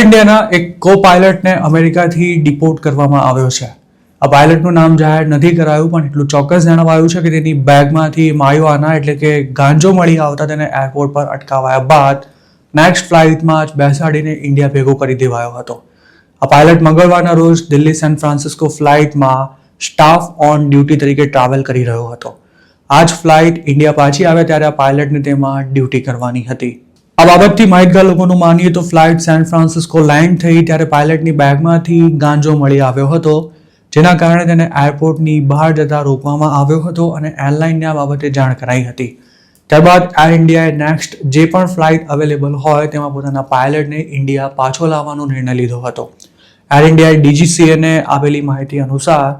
ઇન્ડિયાના એક કો પાયલટને અમેરિકાથી ડિપોર્ટ કરવામાં આવ્યો છે. આ પાયલટનું નામ જાહેર નથી કરાયું, પણ એટલું ચોક્કસ જણાવાયું છે કે તેની બેગમાંથી મારિયુઆના એટલે કે ગાંજો મળી આવતા તેને એરપોર્ટ પર અટકાવાયા બાદ નેક્સ્ટ ફ્લાઇટમાં જ બેસાડીને ઇન્ડિયા ભેગો કરી દેવાયો હતો. આ પાયલટ મંગળવારના રોજ દિલ્હી સેન ફ્રાન્સિસ્કો ફ્લાઇટમાં સ્ટાફ ઓન ડ્યુટી તરીકે ટ્રાવેલ કરી રહ્યો હતો. આ જ ફ્લાઇટ ઇન્ડિયા પાછી આવે ત્યારે આ પાયલટને તેમાં ડ્યુટી કરવાની હતી. આ બાબતથી માહિતગાર લોકોનું માનીએ તો ફ્લાઇટ સેન ફ્રાન્સિસ્કો લેન્ડ થઈ ત્યારે પાયલટની બેગમાંથી ગાંજો મળી આવ્યો હતો, જેના કારણે તેને એરપોર્ટની બહાર જતા રોકવામાં આવ્યો હતો અને એરલાઇનને આ બાબતે જાણ કરાઈ હતી. ત્યારબાદ એર ઇન્ડિયાએ નેક્સ્ટ જે પણ ફ્લાઇટ અવેલેબલ હોય તેમાં પોતાના પાયલટને ઇન્ડિયા પાછો લાવવાનો નિર્ણય લીધો હતો. એર ઇન્ડિયાએ ડીજીસીએને આપેલી માહિતી અનુસાર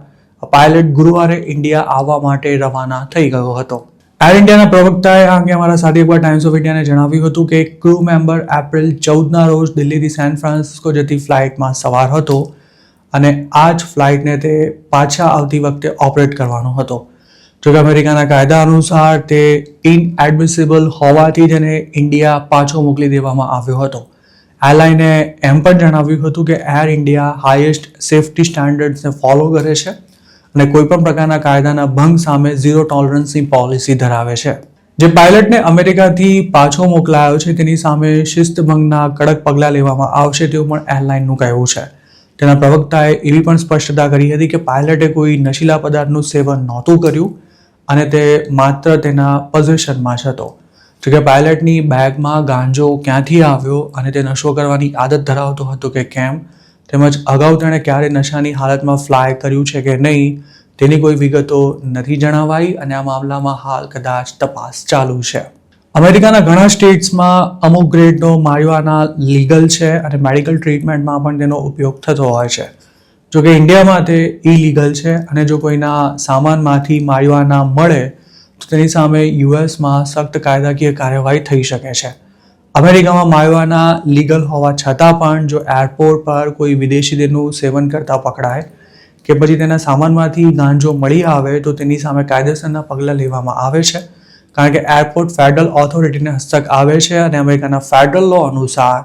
પાયલટ ગુરુવારે ઇન્ડિયા આવવા માટે રવાના થઈ ગયો હતો. એર ઇન્ડિયાના પ્રવક્તાએ આ અંગે અમારા સાથી એકવાર ટાઈમ્સ ઓફ ઇન્ડિયાને જણાવ્યું હતું કે ક્રૂ મેમ્બર એપ્રિલ 14ના રોજ દિલ્હીથી સેન ફ્રાન્સિસ્કો જતી ફ્લાઇટમાં સવાર હતો અને આ જ ફ્લાઇટને તે પાછા આવતી વખતે ઓપરેટ કરવાનો હતો. જોકે અમેરિકાના કાયદા અનુસાર તે ઇનએડમિસિબલ હોવાથી તેને ઇન્ડિયા પાછો મોકલી દેવામાં આવ્યો હતો. એરલાઇને એમ પણ જણાવ્યું હતું કે એર ઇન્ડિયા હાઈએસ્ટ સેફ્ટી સ્ટેન્ડર્ડ્સને ફોલો કરે છે અને કોઈપણ પ્રકારના કાયદાના ભંગ સામે ઝીરો ટોલરન્સની પોલિસી ધરાવે છે. જે પાયલટને અમેરિકાથી પાછો મોકલાયો છે તેની સામે શિસ્તભંગના કડક પગલાં લેવામાં આવશે તેવું પણ એરલાઇનનું કહેવું છે. તેના પ્રવક્તાએ એવી પણ સ્પષ્ટતા કરી હતી કે પાયલટે કોઈ નશીલા પદાર્થનું સેવન નહોતું કર્યું અને તે માત્ર તેના પોઝેશનમાં જ હતો. જોકે પાયલટની બેગમાં ગાંજો ક્યાંથી આવ્યો અને તે નશો કરવાની આદત ધરાવતો હતો કે કેમ, તેમજ અગાઉ તેણે ક્યારે નશાની હાલતમાં ફ્લાય કર્યું છે કે નહીં તેની કોઈ વિગતો નથી જણાવાઈ અને આ મામલામાં હાલ કદાચ તપાસ ચાલુ છે. અમેરિકાના ઘણા સ્ટેટ્સમાં અમુક ગ્રેડનો મારિયુઆના લીગલ છે અને મેડિકલ ટ્રીટમેન્ટમાં પણ તેનો ઉપયોગ થતો હોય છે. જોકે ઇન્ડિયામાં તે ઇલીગલ છે અને જો કોઈના સામાનમાંથી મારિયુઆના મળે તો તેની સામે યુએસમાં સખ્ત કાયદાકીય કાર્યવાહી થઈ શકે છે. અમેરિકામાં મારિયુઆના લીગલ હોવા છતાં પણ જો એરપોર્ટ પર કોઈ વિદેશી તેનું સેવન કરતા પકડાય કે પછી તેના સામાનમાંથી ગાંજો મળી આવે તો તેની સામે કાયદેસરના પગલાં લેવામાં આવે છે, કારણ કે એરપોર્ટ ફેડરલ ઓથોરિટીને હસ્તક આવે છે અને અમેરિકાના ફેડરલ લો અનુસાર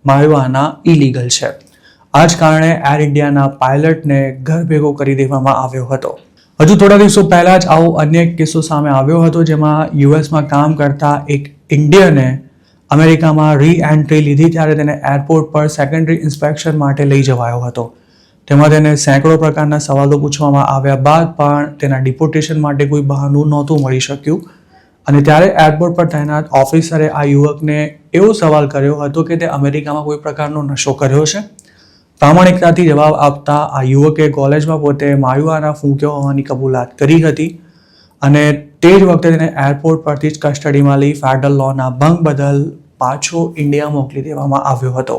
મારિયુઆના ઇલીગલ છે. આ જ કારણે એર ઇન્ડિયાના પાયલટને ઘર ભેગો કરી દેવામાં આવ્યો હતો. હજુ થોડા દિવસો પહેલા જ આવો અન્ય એક કિસ્સો સામે આવ્યો હતો, જેમાં યુએસમાં કામ કરતા એક ઇન્ડિયને અમેરિકામાં રી એન્ટ્રી લીધી ત્યારે તેને એરપોર્ટ પર સેકન્ડરી ઇન્સ્પેક્શન માટે લઈ જવાયો હતો. તેમાં તેને સેંકડો પ્રકારના સવાલો પૂછવામાં આવ્યા બાદ પણ તેના ડિપોર્ટેશન માટે કોઈ બહાનું નહોતું મળી શક્યું અને ત્યારે એરપોર્ટ પર તૈનાત ઓફિસરે આ યુવકને એવો સવાલ કર્યો હતો કે તે અમેરિકામાં કોઈ પ્રકારનો નશો કર્યો છે. પ્રામાણિકતાથી જવાબ આપતા આ યુવકે કોલેજમાં પોતે મારિયુઆના ફૂંક્યો હોવાની કબૂલાત કરી હતી અને તે જ વખતે તેને એરપોર્ટ પરથી જ કસ્ટડીમાં લઈ ફેડરલ લોના ભંગ બદલ પાછો ઇન્ડિયા મોકલી દેવામાં આવ્યો હતો.